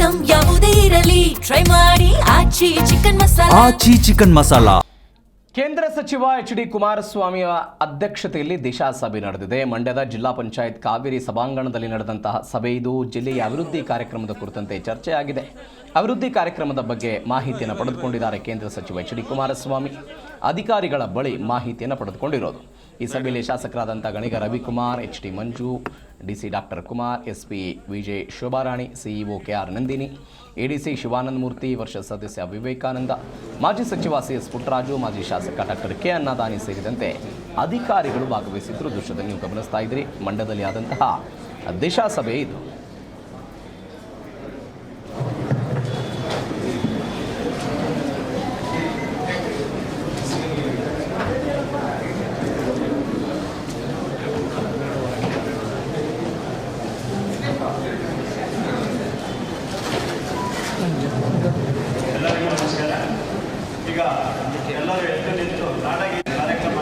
Item ಯಾವುದೇ ಇರಲಿ try ಮಾಡಿ ಆಚಿ ಚಿಕನ್ ಮಸಾಲಾ. ಕೇಂದ್ರ ಸಚಿವ ಎಚ್.ಡಿ. ಕುಮಾರಸ್ವಾಮಿಯ ಅಧ್ಯಕ್ಷತೆಯಲ್ಲಿ ದಿಶಾ ಸಭೆ ನಡೆದಿದೆ. ಮಂಡ್ಯದ ಜಿಲ್ಲಾ ಪಂಚಾಯತ್ ಕಾವೇರಿ ಸಭಾಂಗಣದಲ್ಲಿ ನಡೆದಂತಹ ಸಭೆ ಇದು. ಜಿಲ್ಲೆಯ ಅಭಿವೃದ್ಧಿ ಕಾರ್ಯಕ್ರಮದ ಕುರಿತಂತೆ ಚರ್ಚೆಯಾಗಿದೆ. ಅಭಿವೃದ್ಧಿ ಕಾರ್ಯಕ್ರಮದ ಬಗ್ಗೆ ಮಾಹಿತಿಯನ್ನು ಪಡೆದುಕೊಂಡಿದ್ದಾರೆ ಕೇಂದ್ರ ಸಚಿವ ಎಚ್.ಡಿ. ಕುಮಾರಸ್ವಾಮಿ. ಅಧಿಕಾರಿಗಳ ಬಳಿ ಮಾಹಿತಿಯನ್ನು ಪಡೆದುಕೊಂಡಿರೋದು. ಈ ಸಭೆಯಲ್ಲಿ ಶಾಸಕರಾದಂಥ Ganiga Ravikumar, HD. Manju, DC doctor Kumar, SP Vijay Shobharani, CEO KR Nandini, ADC Shivananda Murthy, ವರ್ಷ ಸದಸ್ಯ ವಿವೇಕಾನಂದ, ಮಾಜಿ ಸಚಿವ ಸಿಎಸ್ ಪುಟ್ಟರಾಜು, ಮಾಜಿ ಶಾಸಕ ಡಾಕ್ಟರ್ ಕೆ ಅನ್ನದಾನಿ ಸೇರಿದಂತೆ ಅಧಿಕಾರಿಗಳು ಭಾಗವಹಿಸಿದ್ರು. ದೃಶ್ಯದಲ್ಲಿ ನೀವು ಗಮನಿಸ್ತಾ ಇದ್ರಿ. ಮಂಡ್ಯದಲ್ಲಿ ಆದಂತಹ ದಿಶಾ ಸಭೆ ಇದು. ಎಲ್ಲರಿಗೂ ನಮಸ್ಕಾರ. ಈಗ ಎಲ್ಲರೂ ಎದ್ದು ನಿಂತು ನಾಡಗೀತೆ ಕಾರ್ಯಕ್ರಮ